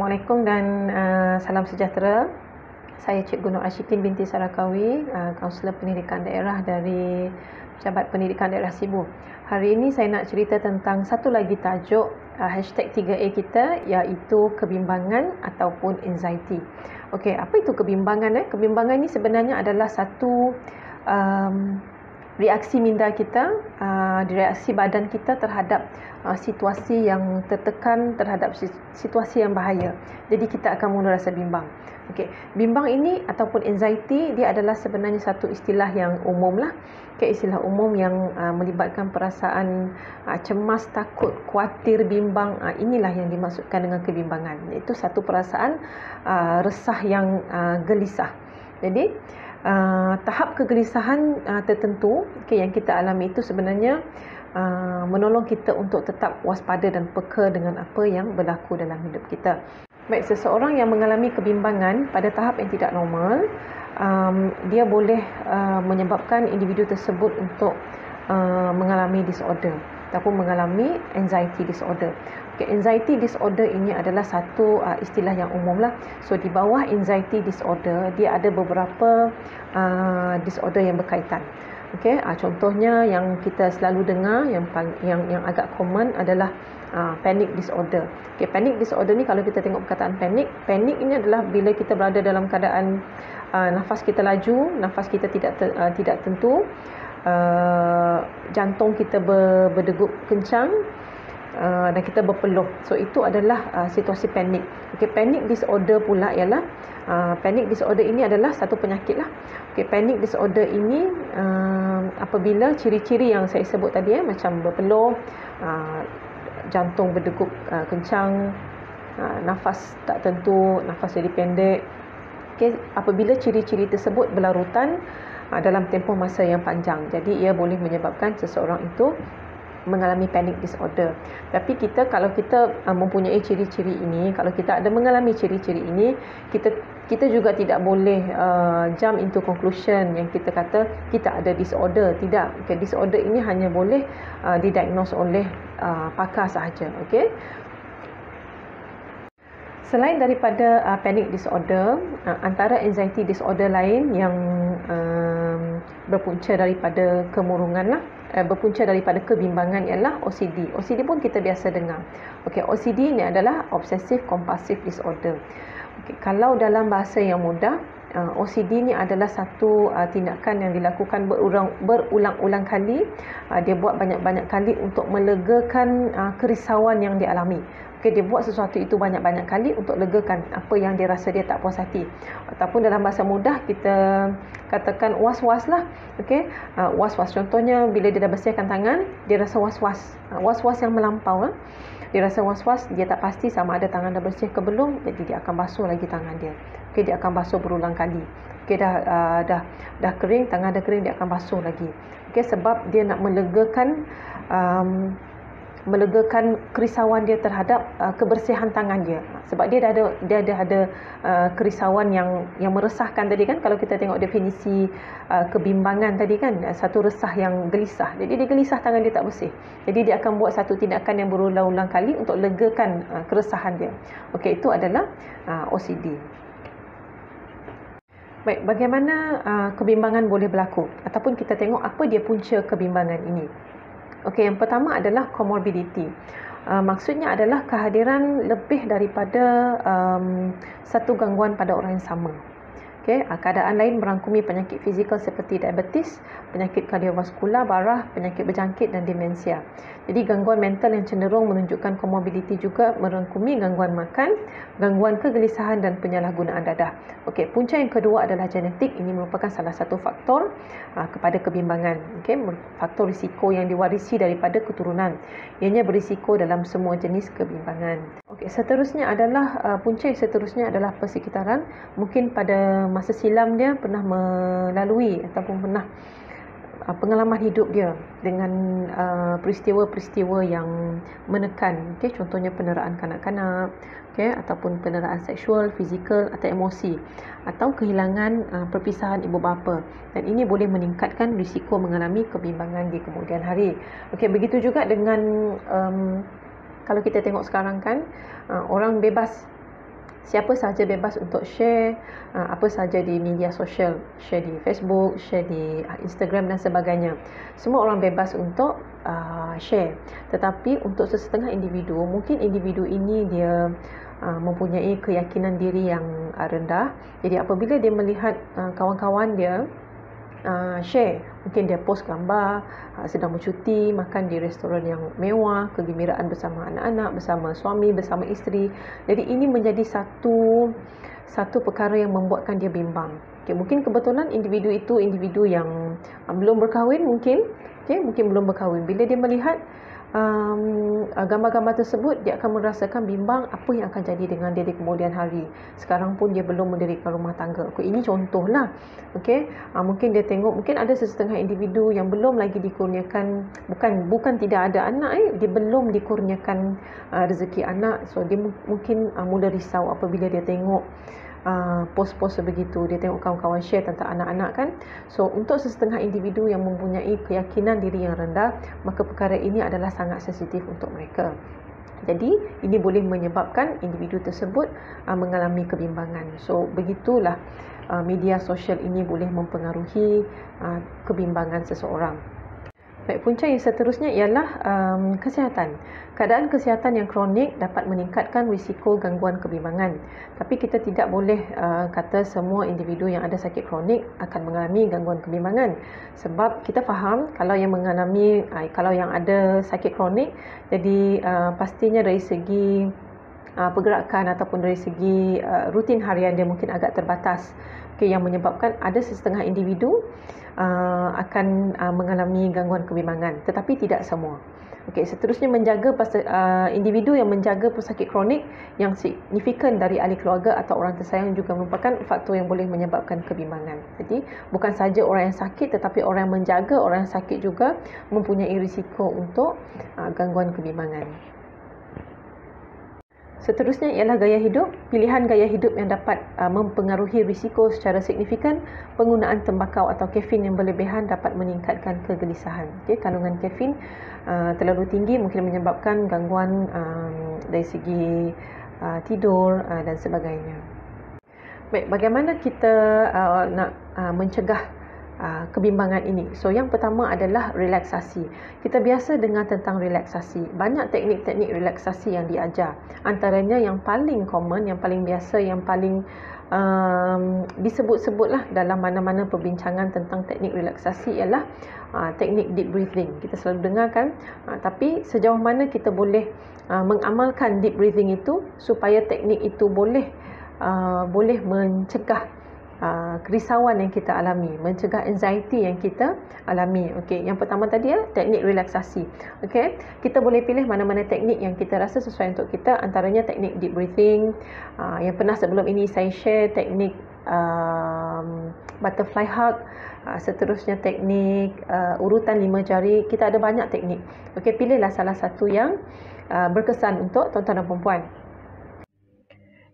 Assalamualaikum dan salam sejahtera. Saya Cikgu Nur Ashikin binti Sarakawi, Kaunselor Pendidikan Daerah dari Pejabat Pendidikan Daerah Sibu. Hari ini saya nak cerita tentang satu lagi tajuk hashtag 3A kita, iaitu kebimbangan ataupun anxiety. Okey, apa itu kebimbangan? Kebimbangan ini sebenarnya adalah satu reaksi minda kita, reaksi badan kita terhadap situasi yang tertekan, terhadap situasi yang bahaya. Jadi kita akan mula rasa bimbang. Okey, bimbang ini ataupun anxiety, dia adalah sebenarnya satu istilah yang umum lah. Istilah umum yang melibatkan perasaan cemas, takut, khawatir, bimbang. Inilah yang dimaksudkan dengan kebimbangan, iaitu satu perasaan resah yang gelisah. Jadi tahap kegelisahan tertentu yang kita alami itu sebenarnya menolong kita untuk tetap waspada dan peka dengan apa yang berlaku dalam hidup kita. Baik, seseorang yang mengalami kebimbangan pada tahap yang tidak normal, dia boleh menyebabkan individu tersebut untuk mengalami disorder ataupun mengalami anxiety disorder. Anxiety disorder ini adalah satu istilah yang umum lah. So di bawah anxiety disorder, dia ada beberapa disorder yang berkaitan. Contohnya yang kita selalu dengar, yang agak common adalah panic disorder. Panic disorder ni, kalau kita tengok perkataan panic ini adalah bila kita berada dalam keadaan nafas kita laju, nafas kita tidak tentu, jantung kita berdegup kencang, dan kita berpeluh. So itu adalah situasi panik. Panic disorder pula ialah panic disorder ini adalah satu penyakit lah. Panic disorder ini apabila ciri-ciri yang saya sebut tadi, macam berpeluh, jantung berdegup kencang, nafas tak tentu, nafas jadi pendek. Apabila ciri-ciri tersebut berlarutan dalam tempoh masa yang panjang, jadi ia boleh menyebabkan seseorang itu mengalami panic disorder. Tapi kalau kita mempunyai ciri-ciri ini, kalau kita ada mengalami ciri-ciri ini, kita juga tidak boleh jump into conclusion yang kita kata kita ada disorder. Tidak. Disorder ini hanya boleh didiagnose oleh pakar sahaja. Selain daripada panic disorder, antara anxiety disorder lain yang berpunca daripada kemurungan berpunca daripada kebimbangan ialah OCD. OCD pun kita biasa dengar. OCD ni adalah Obsessive Compulsive Disorder. Kalau dalam bahasa yang mudah, OCD ni adalah satu tindakan yang dilakukan berulang-ulang kali. Dia buat banyak-banyak kali untuk melegakan kerisauan yang dialami. Dia buat sesuatu itu banyak-banyak kali untuk legakan apa yang dia rasa dia tak puas hati. Ataupun dalam bahasa mudah kita katakan was-was lah. Was-was, contohnya bila dia dah bersihkan tangan, dia rasa was-was. Was-was yang melampau. Dia rasa was-was, dia tak pasti sama ada tangan dah bersih ke belum, jadi dia akan basuh lagi tangan dia. Dia akan basuh berulang kali. Dah kering, tangan dah kering, dia akan basuh lagi. Sebab dia nak melegakan kerisauan dia terhadap kebersihan tangan dia. Sebab dia ada kerisauan yang meresahkan tadi kan. Kalau kita tengok definisi kebimbangan tadi kan, satu resah yang gelisah. Jadi dia gelisah, tangan dia tak bersih. Jadi dia akan buat satu tindakan yang berulang-ulang kali untuk legakan keresahan dia. Itu adalah OCD. Baik, bagaimana kebimbangan boleh berlaku? Ataupun kita tengok apa dia punca kebimbangan ini. Yang pertama adalah comorbidity. Maksudnya adalah kehadiran lebih daripada satu gangguan pada orang yang sama. Keadaan lain merangkumi penyakit fizikal seperti diabetes, penyakit kardiovaskular, darah, penyakit berjangkit dan demensia. Jadi gangguan mental yang cenderung menunjukkan comorbidity juga merangkumi gangguan makan, gangguan kegelisahan dan penyalahgunaan dadah. Punca yang kedua adalah genetik. Ini merupakan salah satu faktor kepada kebimbangan. Faktor risiko yang diwarisi daripada keturunan. Ianya berisiko dalam semua jenis kebimbangan. Seterusnya adalah punca yang seterusnya adalah persekitaran. Mungkin pada masa silam dia pernah melalui ataupun pernah pengalaman hidup dia dengan peristiwa-peristiwa yang menekan. Contohnya penderaan kanak-kanak, ataupun penderaan seksual, fizikal atau emosi, atau kehilangan perpisahan ibu bapa. Dan ini boleh meningkatkan risiko mengalami kebimbangan di kemudian hari. Begitu juga dengan kalau kita tengok sekarang kan, orang bebas Siapa sahaja bebas untuk share apa sahaja di media sosial, share di Facebook, share di Instagram dan sebagainya. Semua orang bebas untuk share. Tetapi untuk sesetengah individu, mungkin individu ini dia mempunyai keyakinan diri yang rendah. Jadi apabila dia melihat kawan-kawan dia share, mungkin dia post gambar sedang bercuti, makan di restoran yang mewah, kegembiraan bersama anak-anak, bersama suami, bersama isteri. Jadi ini menjadi satu perkara yang membuatkan dia bimbang. Mungkin kebetulan individu itu individu yang belum berkahwin mungkin, mungkin belum berkahwin. Bila dia melihat gambar-gambar tersebut, dia akan merasakan bimbang apa yang akan jadi dengan dia di kemudian hari. Sekarang pun dia belum mendirikan rumah tangga. Ini contohlah. Mungkin dia tengok, mungkin ada sesetengah individu yang belum lagi dikurniakan, bukan tidak ada anak, dia belum dikurniakan rezeki anak. So dia mungkin mula risau apabila dia tengok post-post sebegitu, dia tengok kawan-kawan share tentang anak-anak kan. So untuk sesetengah individu yang mempunyai keyakinan diri yang rendah, maka perkara ini adalah sangat sensitif untuk mereka. Jadi ini boleh menyebabkan individu tersebut mengalami kebimbangan. So begitulah media sosial ini boleh mempengaruhi kebimbangan seseorang. Baik, punca yang seterusnya ialah kesihatan. Keadaan kesihatan yang kronik dapat meningkatkan risiko gangguan kebimbangan. Tapi kita tidak boleh kata semua individu yang ada sakit kronik akan mengalami gangguan kebimbangan. Sebab kita faham kalau yang ada sakit kronik, jadi pastinya dari segi pergerakan ataupun dari segi rutin harian dia mungkin agak terbatas. Yang menyebabkan ada setengah individu akan mengalami gangguan kebimbangan, tetapi tidak semua. Seterusnya menjaga individu yang menjaga pesakit kronik yang signifikan dari ahli keluarga atau orang tersayang juga merupakan faktor yang boleh menyebabkan kebimbangan. Jadi bukan saja orang yang sakit, tetapi orang yang menjaga orang yang sakit juga mempunyai risiko untuk gangguan kebimbangan. Seterusnya ialah gaya hidup. Pilihan gaya hidup yang dapat mempengaruhi risiko secara signifikan. Penggunaan tembakau atau kafein yang berlebihan dapat meningkatkan kegelisahan. Kandungan kafein terlalu tinggi mungkin menyebabkan gangguan dari segi tidur dan sebagainya. Baik, bagaimana kita nak mencegah kebimbangan ini? So yang pertama adalah relaksasi. Kita biasa dengar tentang relaksasi. Banyak teknik-teknik relaksasi yang diajar. Antaranya yang paling common, yang paling biasa, yang paling disebut-sebutlah dalam mana-mana perbincangan tentang teknik relaksasi ialah teknik deep breathing. Kita selalu dengar kan, tapi sejauh mana kita boleh mengamalkan deep breathing itu supaya teknik itu boleh mencegah kerisauan yang kita alami, mencegah anxiety yang kita alami. Yang pertama tadi teknik relaksasi. Kita boleh pilih mana-mana teknik yang kita rasa sesuai untuk kita. Antaranya teknik deep breathing. Yang pernah sebelum ini saya share teknik butterfly hug. Seterusnya teknik urutan 5 jari. Kita ada banyak teknik. Pilihlah salah satu yang berkesan untuk tuan-tuan dan puan-puan.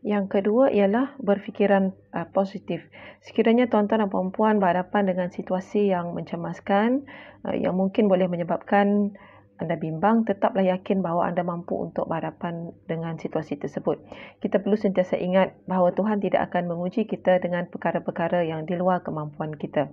Yang kedua ialah berfikiran positif. Sekiranya tuan-tuan dan puan-puan berhadapan dengan situasi yang mencemaskan, yang mungkin boleh menyebabkan anda bimbang, tetaplah yakin bahawa anda mampu untuk berhadapan dengan situasi tersebut. Kita perlu sentiasa ingat bahawa Tuhan tidak akan menguji kita dengan perkara-perkara yang di luar kemampuan kita.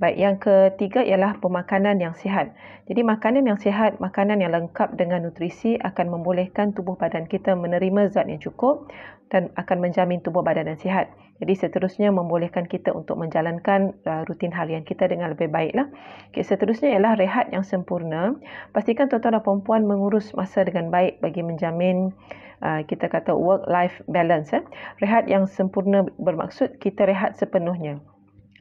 Baik, yang ketiga ialah pemakanan yang sihat. Jadi makanan yang sihat, makanan yang lengkap dengan nutrisi akan membolehkan tubuh badan kita menerima zat yang cukup dan akan menjamin tubuh badan yang sihat. Jadi seterusnya membolehkan kita untuk menjalankan rutin harian kita dengan lebih baiklah. Seterusnya ialah rehat yang sempurna. Pastikan tuan-tuan dan puan-puan mengurus masa dengan baik bagi menjamin kita kata work-life balance. Rehat yang sempurna bermaksud kita rehat sepenuhnya.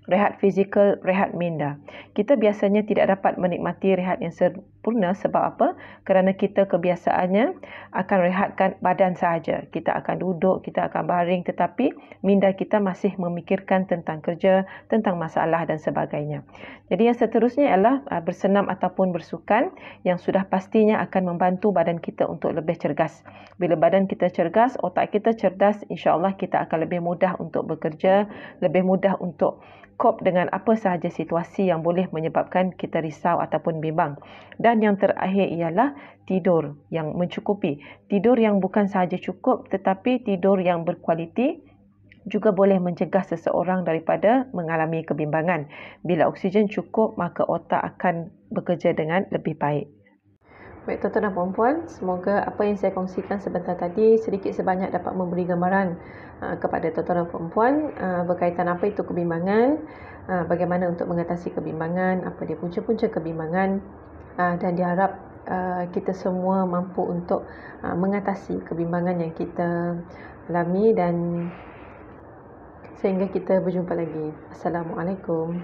Rehat fizikal, rehat minda. Kita biasanya tidak dapat menikmati rehat yang sempurna sebab apa? Kerana kita kebiasaannya akan rehatkan badan sahaja. Kita akan duduk, kita akan baring, tetapi minda kita masih memikirkan tentang kerja, tentang masalah dan sebagainya. Jadi yang seterusnya ialah bersenam ataupun bersukan yang sudah pastinya akan membantu badan kita untuk lebih cergas. Bila badan kita cergas, otak kita cerdas, insya-Allah kita akan lebih mudah untuk bekerja, lebih mudah untuk cope dengan apa sahaja situasi yang boleh menyebabkan kita risau ataupun bimbang. Dan Dan yang terakhir ialah tidur yang mencukupi. Tidur yang bukan sahaja cukup tetapi tidur yang berkualiti juga boleh mencegah seseorang daripada mengalami kebimbangan. Bila oksigen cukup, maka otak akan bekerja dengan lebih baik. Baik tuan-tuan dan puan-puan, semoga apa yang saya kongsikan sebentar tadi sedikit sebanyak dapat memberi gambaran kepada tuan-tuan dan puan-puan berkaitan apa itu kebimbangan, bagaimana untuk mengatasi kebimbangan, apa dia punca-punca kebimbangan, dan diharap kita semua mampu untuk mengatasi kebimbangan yang kita alami, dan sehingga kita berjumpa lagi. Assalamualaikum.